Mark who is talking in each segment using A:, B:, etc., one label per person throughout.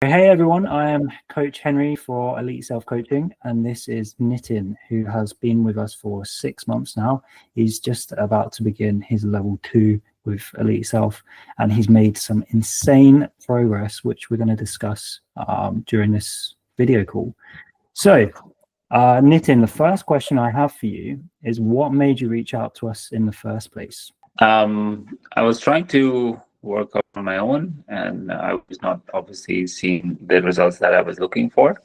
A: Hey everyone, I am Coach Henry for ELITESELF Coaching, and this is Nitin, who has been with us for 6 months now. He's just about to begin his level 2 with ELITESELF, and he's made some insane progress, which we're going to discuss during this video call. So, Nitin, the first question I have for you is, what made you reach out to us in the first place?
B: I was trying to work out on my own, and I was not obviously seeing the results that I was looking for.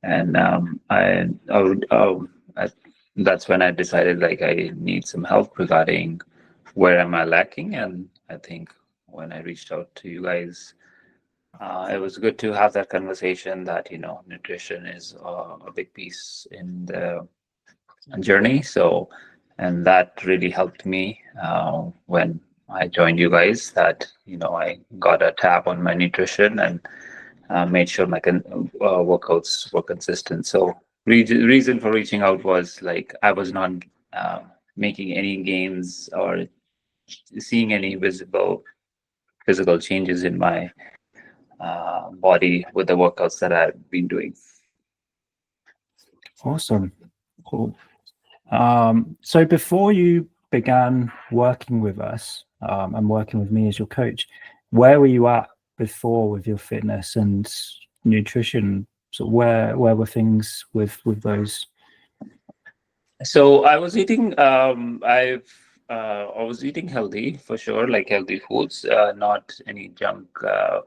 B: And that's when I decided like I need some help regarding where am I lacking. And I think when I reached out to you guys, it was good to have that conversation that, nutrition is a big piece in the journey. So, and that really helped me when I joined you guys, that, I got a tab on my nutrition and made sure my workouts were consistent. So reason for reaching out was like I was not making any gains or seeing any visible physical changes in my body with the workouts that I've been doing.
A: Awesome. Cool. So before you began working with us and working with me as your coach, where were you at before with your fitness and nutrition? So where were things with those?
B: So I was eating I was eating healthy for sure, like healthy foods, not any junk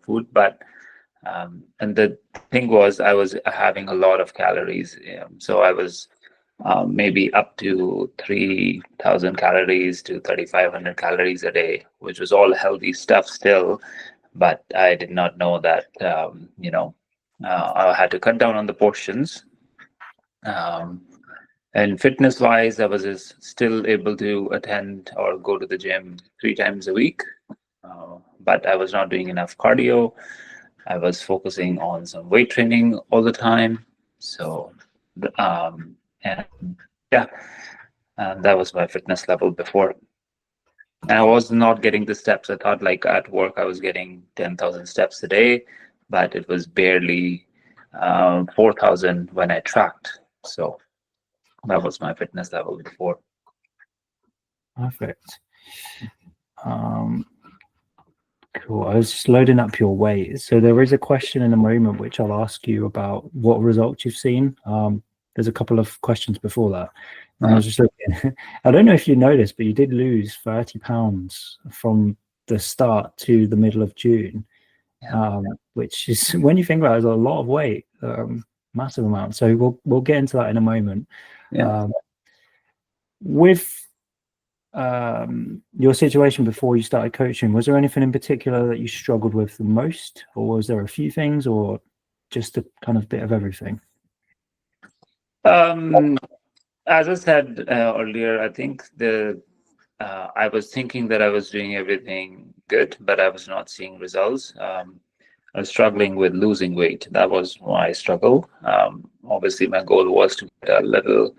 B: food, but and the thing was I was having a lot of calories. So I was maybe up to 3,000 calories to 3,500 calories a day, which was all healthy stuff still. But I did not know that, I had to cut down on the portions. And fitness wise, I was still able to attend or go to the gym 3 times a week. But I was not doing enough cardio. I was focusing on some weight training all the time. So, and yeah, and that was my fitness level before. And I was not getting the steps. I thought like at work I was getting 10,000 steps a day, but it was barely 4,000 when I tracked. So that was my fitness level before.
A: Perfect. Cool. I was just loading up your weight. So there is a question in a moment which I'll ask you about what results you've seen. There's a couple of questions before that. And I was just looking. I don't know if you noticed, but you did lose 30 pounds from the start to the middle of June, which is, when you think about it, is a lot of weight, massive amount. So we'll get into that in a moment. With your situation before you started coaching, was there anything in particular that you struggled with the most, or was there a few things, or just a kind of bit of everything?
B: As I said earlier, I think I was thinking that I was doing everything good, but I was not seeing results. I was struggling with losing weight. That was my struggle. Obviously, my goal was to get a little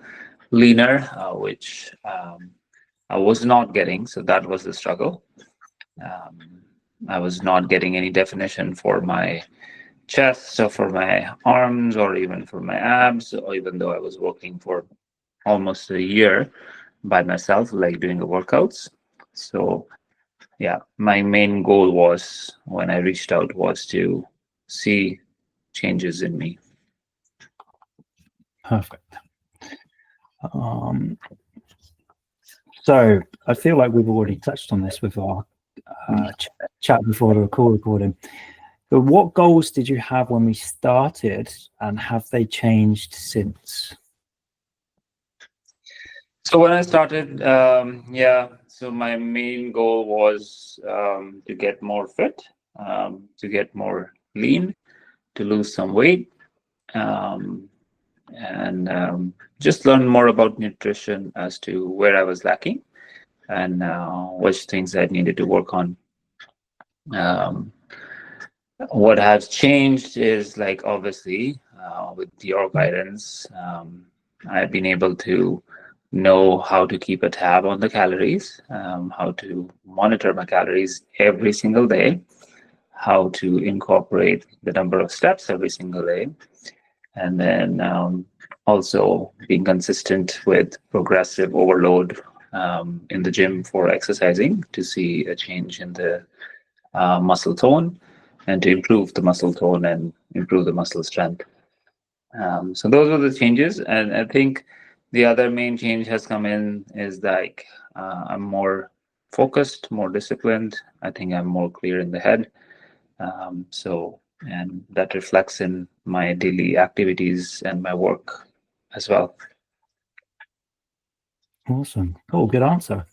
B: leaner, which I was not getting. So that was the struggle. I was not getting any definition for my chest or for my arms or even for my abs, or even though I was working for almost a year by myself, like doing the workouts. So yeah, my main goal was, when I reached out, was to see changes in me.
A: Perfect. So I feel like we've already touched on this with our chat before the call recording. But what goals did you have when we started, and have they changed since?
B: So when I started, so my main goal was to get more fit, to get more lean, to lose some weight, and just learn more about nutrition as to where I was lacking and which things I needed to work on. What has changed is, like, obviously, with your guidance, I've been able to know how to keep a tab on the calories, how to monitor my calories every single day, how to incorporate the number of steps every single day, and then also being consistent with progressive overload in the gym for exercising to see a change in the muscle tone and to improve the muscle tone and improve the muscle strength. So those were the changes, and I think the other main change has come in is like I'm more focused, more disciplined. I think I'm more clear in the head. And that reflects in my daily activities and my work as well.
A: Awesome. Cool. Good answer.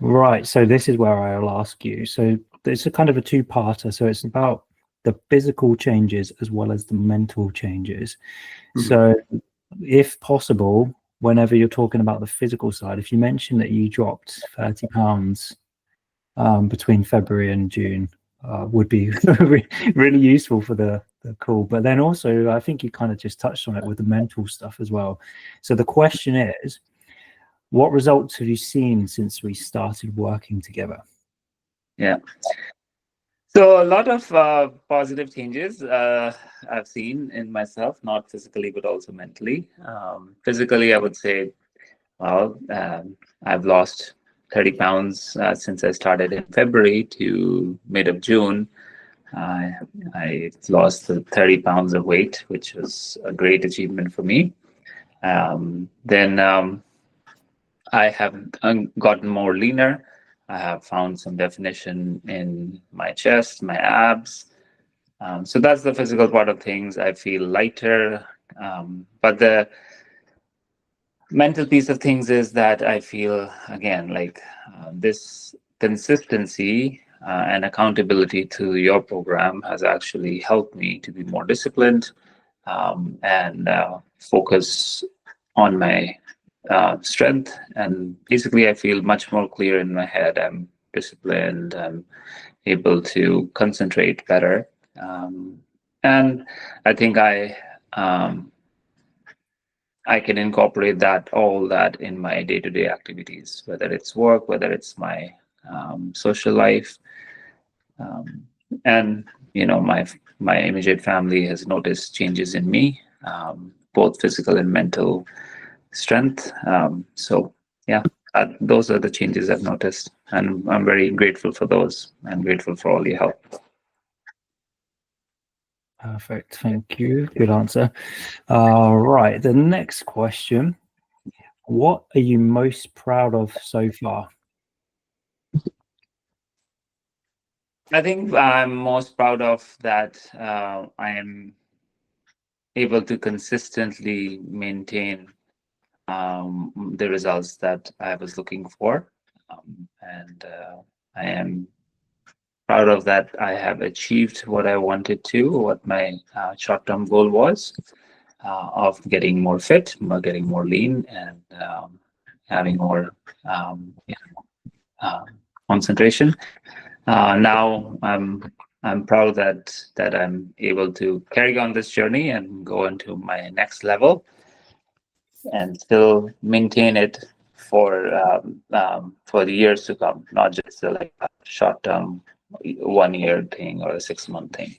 A: Right. So this is where I'll ask you. So it's a kind of a two-parter. So it's about the physical changes as well as the mental changes.
B: Mhm.
A: So if possible, whenever you're talking about the physical side, if you mention that you dropped 30 pounds between February and June, would be really useful for the call. But then also, I think you kind of just touched on it with the mental stuff as well. So the question is, what results have you seen since we started working together?
B: Yeah. So a lot of positive changes I've seen in myself, not physically, but also mentally. Physically, I would say, well, I've lost 30 pounds since I started in February to mid of June. I lost the 30 pounds of weight, which was a great achievement for me. Then I have gotten more leaner. I have found some definition in my chest, my abs. So that's the physical part of things. I feel lighter. But the mental piece of things is that I feel, again, like this consistency and accountability to your program has actually helped me to be more disciplined and focus on my strength. And basically, I feel much more clear in my head. I'm disciplined. I'm able to concentrate better. And I think I can incorporate all that in my day-to-day activities, whether it's work, whether it's my social life, and my immediate family has noticed changes in me, both physical and mental strength. So yeah, those are the changes I've noticed, and I'm very grateful for those. I'm grateful for all your help.
A: Perfect. Thank you. Good answer. All right. The next question. What are you most proud of so far?
B: I think I'm most proud of that I am able to consistently maintain the results that I was looking for. And I am proud of that. I have achieved what I wanted to, what my short-term goal was of getting more fit, getting more lean, and having more concentration. Now I'm proud that I'm able to carry on this journey and go into my next level and still maintain it for the years to come, not just like a short term 1 year thing or a 6 month thing.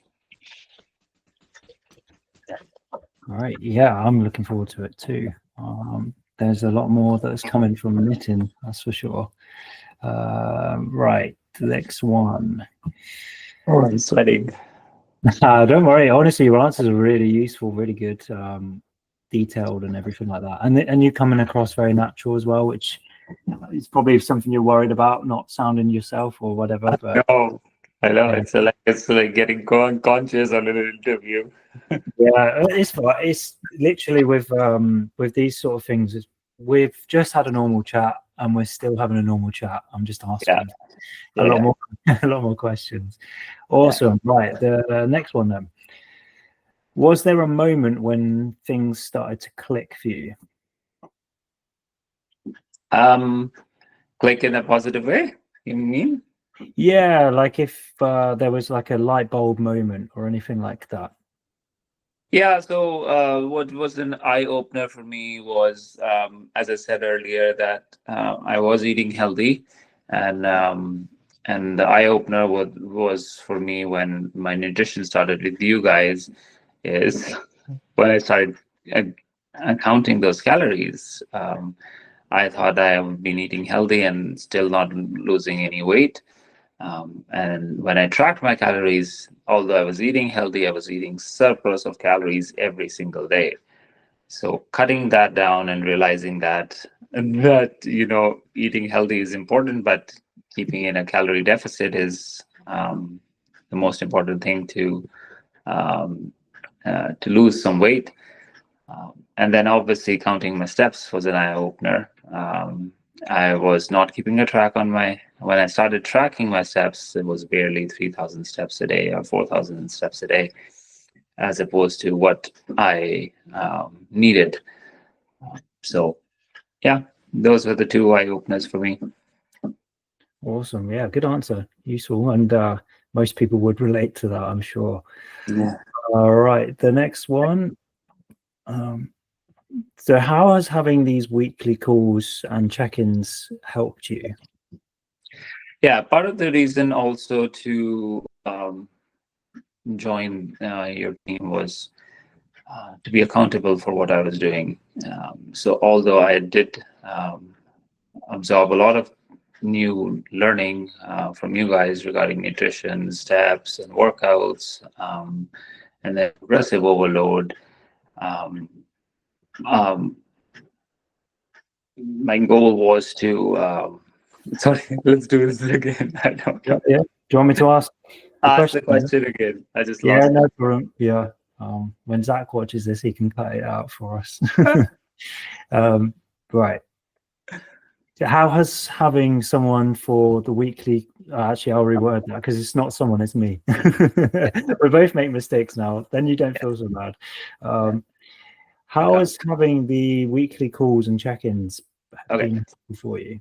A: All right. Yeah, I'm looking forward to it too. There's a lot more that's coming from Nitin, that's for sure. Right. The next one.
B: Oh, I'm sweating.
A: Don't worry. Honestly, your answers are really useful, really good, detailed, and everything like that. And you're coming across very natural as well, which is probably something you're worried about, not sounding yourself or whatever. But
B: No, I know
A: yeah.
B: it's like getting conscious on an interview.
A: Yeah, it's literally with these sort of things. We've just had a normal chat, and we're still having a normal chat. I'm just asking a lot more, a lot more questions. Awesome. Yeah. Right. The next one then. Was there a moment when things started to click for you?
B: Click in a positive way, you mean?
A: Yeah, like if there was like a light bulb moment or anything like that.
B: Yeah, so what was an eye opener for me was, as I said earlier, that I was eating healthy, and and the eye opener was for me when my nutrition started with you guys, is when I started uh, counting those calories. I thought I have been eating healthy and still not losing any weight. And when I tracked my calories, although I was eating healthy, I was eating surplus of calories every single day. So cutting that down and realizing that eating healthy is important, but keeping in a calorie deficit is the most important thing um, to lose some weight. And then obviously counting my steps was an eye opener. I was not keeping a track when I started tracking my steps, it was barely 3,000 steps a day or 4,000 steps a day, as opposed to what I needed. So, yeah, those were the two eye openers for me.
A: Awesome. Yeah, good answer. Useful. And most people would relate to that, I'm sure.
B: Yeah.
A: All right. The next one. So how has having these weekly calls and check-ins helped you?
B: Yeah, part of the reason also to join your team was to be accountable for what I was doing. So although I did absorb a lot of new learning from you guys regarding nutrition, steps, and workouts, and then progressive overload, um, um, my goal was to. Sorry, let's do this again. I don't know.
A: Yeah. Do you want me to ask
B: The question again? I just
A: Yeah,
B: lost.
A: no problem. Yeah. When Zach watches this, he can cut it out for us. Right. How has having someone for the weekly, actually I'll reword that because it's not someone, it's me. We both make mistakes now, then you don't feel so bad. How has having the weekly calls and check-ins been for you?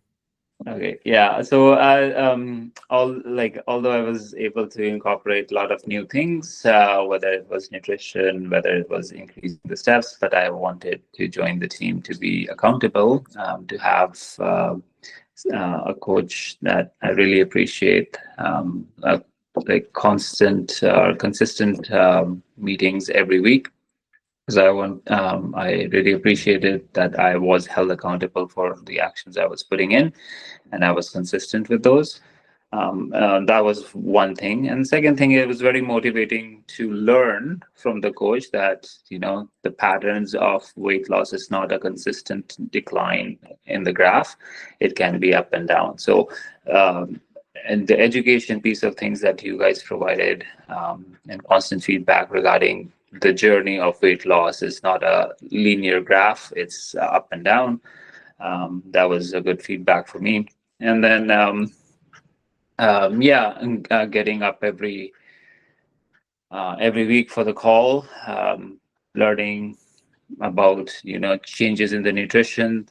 B: Okay, yeah. So, although I was able to incorporate a lot of new things, whether it was nutrition, whether it was increasing the steps, but I wanted to join the team to be accountable, to have a coach that I really appreciate, like constant or consistent meetings every week. Because I really appreciated that I was held accountable for the actions I was putting in, and I was consistent with those. That was one thing, and second thing, it was very motivating to learn from the coach that the patterns of weight loss is not a consistent decline in the graph; it can be up and down. So. And the education piece of things that you guys provided, and constant feedback regarding the journey of weight loss is not a linear graph, it's up and down. That was a good feedback for me. And then getting up every week for the call, learning about changes in the nutrition,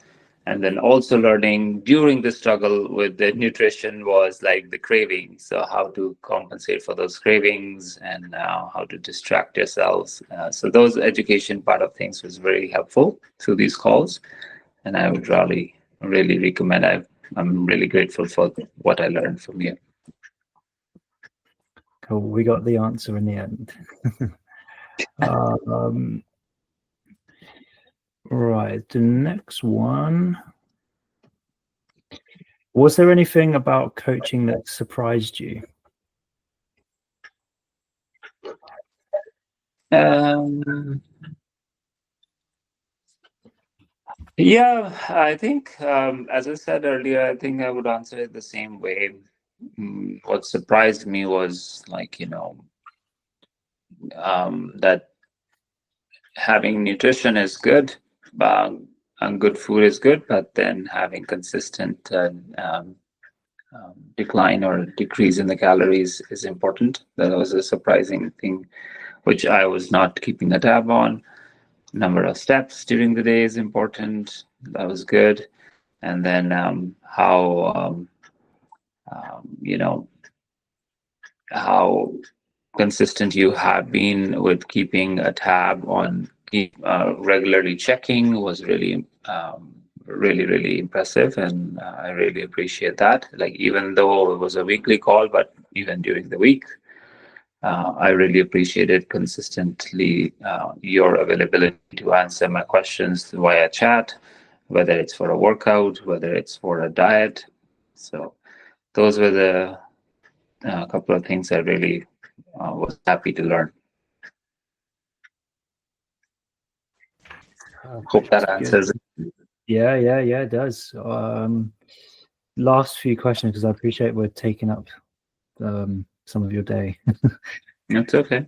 B: and then also learning during the struggle with the nutrition was like the cravings, so how to compensate for those cravings and how to distract yourselves. So those education part of things was very helpful through these calls, and I would really recommend. I'm really grateful for what I learned from you.
A: Cool, we got the answer in the end. Right, the next one. Was there anything about coaching that surprised you?
B: Yeah, I think, as I said earlier, I think I would answer it the same way. What surprised me was that having nutrition is good, and good food is good, but then having consistent decline or decrease in the calories is important. That was a surprising thing, which I was not keeping a tab on. Number of steps during the day is important. That was good. And then how consistent you have been with keeping a tab on regularly checking was really really, really impressive, and I really appreciate that. Like, even though it was a weekly call, but even during the week, I really appreciated consistently your availability to answer my questions via chat, whether it's for a workout, whether it's for a diet. So those were the couple of things I really was happy to learn. Hope that
A: Good.
B: answers it.
A: Yeah, it does. Last few questions, because I appreciate we're taking up some of your day.
B: It's okay.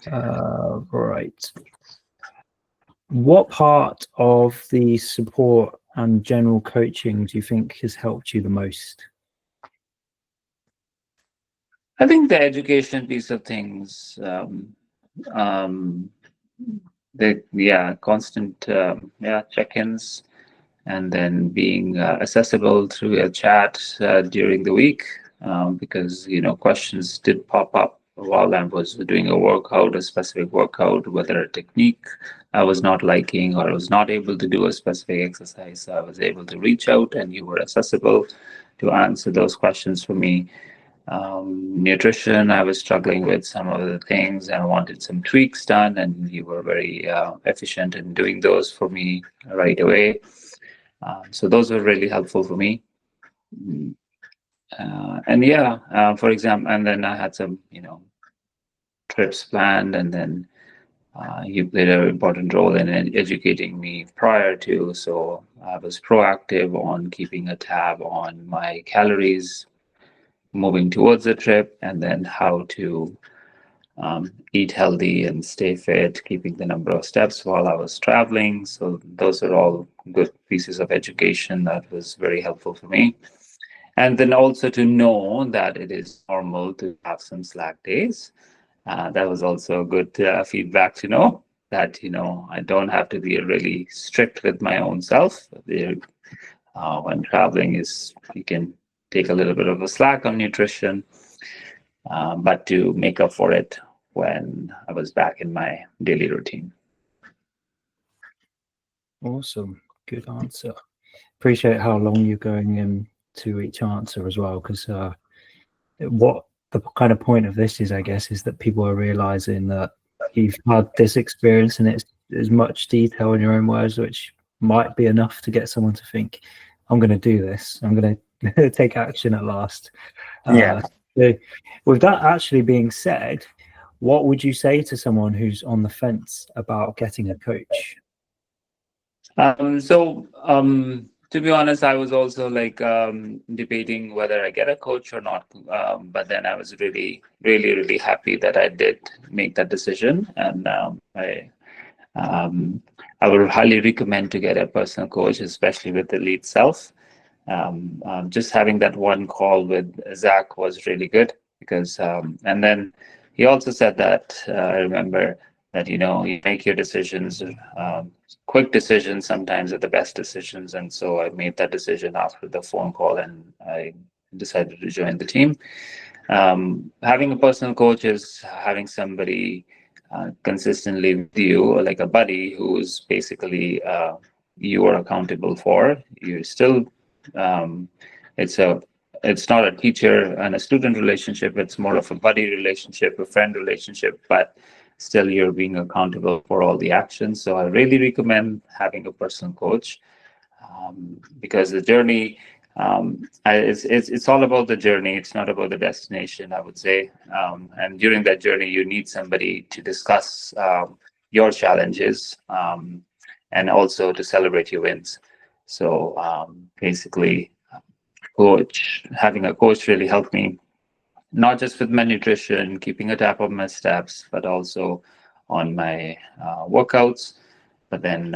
A: Right. What part of the support and general coaching do you think has helped you the most?
B: I think the education piece of things, um, constant check-ins, and then being accessible through a chat during the week, because questions did pop up while I was doing a workout, a specific workout, whether a technique I was not liking or I was not able to do a specific exercise. So I was able to reach out, and you were accessible to answer those questions for me. Nutrition, I was struggling with some of the things and wanted some tweaks done, and you were very efficient in doing those for me right away. So those were really helpful for me. For example, and then I had some, trips planned, and then you played an important role in educating me prior to. So I was proactive on keeping a tab on my calories, moving towards the trip, and then how to eat healthy and stay fit, keeping the number of steps while I was traveling. So those are all good pieces of education that was very helpful for me. And then also to know that it is normal to have some slack days. That was also good feedback to know that, I don't have to be really strict with my own self. When traveling you can take a little bit of a slack on nutrition, but to make up for it when I was back in my daily routine.
A: Awesome. Good answer. Appreciate how long you're going into each answer as well, because what the kind of point of this is, I guess, is that people are realizing that you've had this experience and it's as much detail in your own words, which might be enough to get someone to think, I'm going to do this. I'm going to take action at last. So with that actually being said, what would you say to someone who's on the fence about getting a coach?
B: To be honest, I was also like debating whether I get a coach or not. But then I was really, really, really happy that I did make that decision, and I would highly recommend to get a personal coach, especially with ELITESELF. Just having that one call with Zach was really good, because, and then he also said that I remember that you make your decisions, quick decisions sometimes are the best decisions, and so I made that decision after the phone call, and I decided to join the team. Having a personal coach is having somebody consistently with you, like a buddy who's basically you are accountable for. You still, it's not a teacher and a student relationship. It's more of a buddy relationship, a friend relationship, but still you're being accountable for all the actions. So I really recommend having a personal coach, because the journey, it's all about the journey. It's not about the destination, I would say. And during that journey, you need somebody to discuss your challenges, and also to celebrate your wins. So basically, having a coach really helped me, not just with my nutrition, keeping a tab on my steps, but also on my workouts. But then,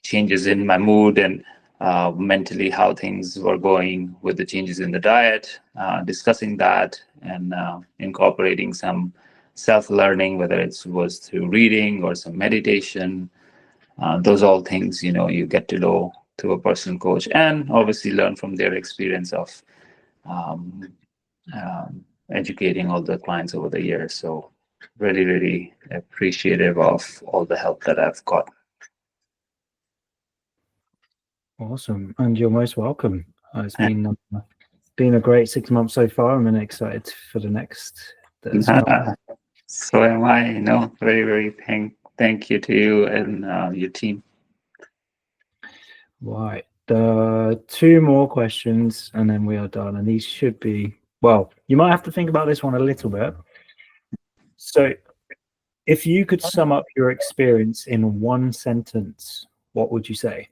B: changes in my mood and mentally how things were going with the changes in the diet, discussing that, and incorporating some self-learning, whether it was through reading or some meditation. Those all things, you get to know through a personal coach, and obviously learn from their experience of um, educating all the clients over the years. So really, really appreciative of all the help that I've got.
A: Awesome, and you're most welcome. It's been a great 6 months so far. I'm excited for the next.
B: So am I. Very, very thank you to you and your team.
A: Right. Two more questions and then we are done. And these should be, well, you might have to think about this one a little bit. So if you could sum up your experience in one sentence, what would you say?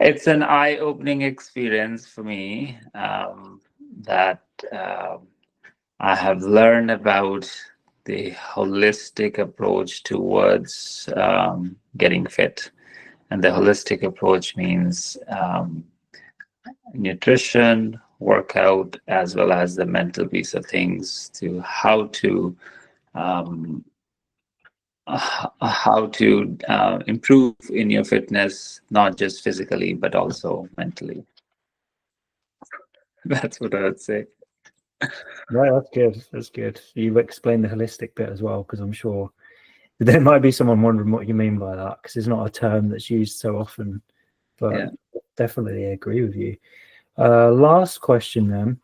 B: It's an eye-opening experience for me that I have learned about the holistic approach towards getting fit. And the holistic approach means nutrition, workout, as well as the mental piece of things, to how to improve in your fitness, not just physically, but also mentally. That's what I would say.
A: Right, that's good. That's good. You've explained the holistic bit as well, because I'm sure there might be someone wondering what you mean by that, because it's not a term that's used so often. But yeah, definitely agree with you. Last question then,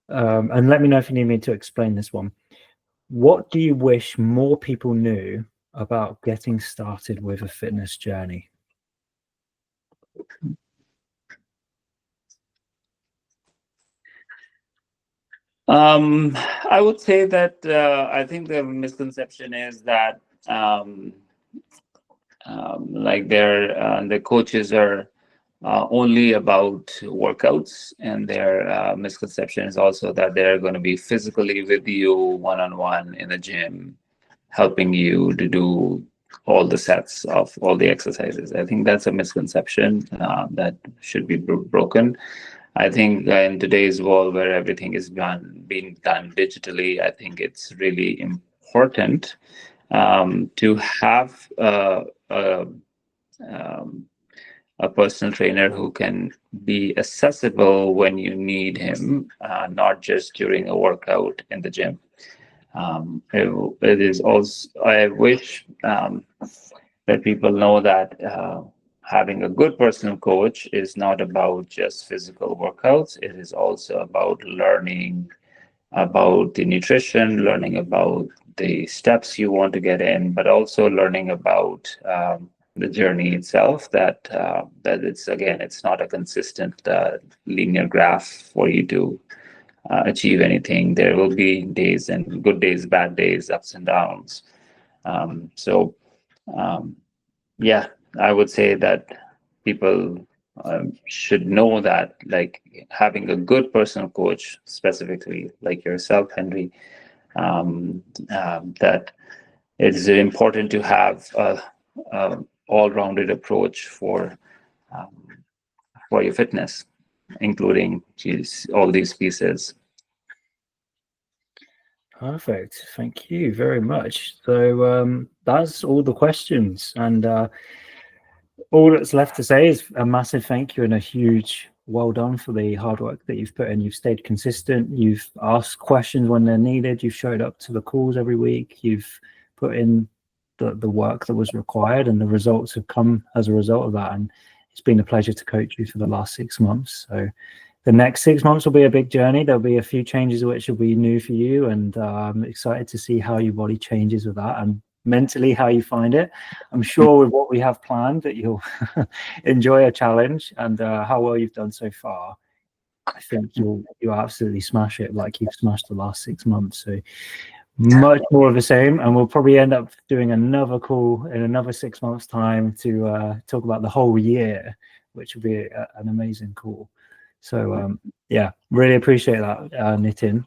A: and let me know if you need me to explain this one. What do you wish more people knew about getting started with a fitness journey?
B: I would say that I think the misconception is that like the coaches are only about workouts, and their misconception is also that they're going to be physically with you one-on-one in the gym, helping you to do all the sets of all the exercises. I think that's a misconception that should be broken. I think in today's world where everything is being done digitally, I think it's really important to have a personal trainer who can be accessible when you need him, not just during a workout in the gym. It is also, I wish that people know that having a good personal coach is not about just physical workouts. It is also about learning about the nutrition, learning about the steps you want to get in, but also learning about the journey itself. That it's not a consistent linear graph for you to achieve anything. There will be days and good days, bad days, ups and downs. Yeah, I would say that people should know that, like, having a good personal coach, specifically like yourself, Henry, that it is important to have a all-rounded approach for your fitness, including all these pieces.
A: Perfect. Thank you very much. So that's all the questions, and all that's left to say is a massive thank you and a huge well done for the hard work that you've put in. You've stayed consistent. You've asked questions when they're needed. You've showed up to the calls every week. You've put in the work that was required, and the results have come as a result of that. And it's been a pleasure to coach you for the last 6 months. So the next 6 months will be a big journey. There'll be a few changes which will be new for you, and I'm excited to see how your body changes with that, and mentally how you find it. I'm sure with what we have planned that you'll enjoy a challenge, and how well you've done so far, I think you'll absolutely smash it like you've smashed the last 6 months. So much more of the same, and we'll probably end up doing another call in another 6 months time to talk about the whole year, which will be an amazing call. So yeah, really appreciate that, Nitin.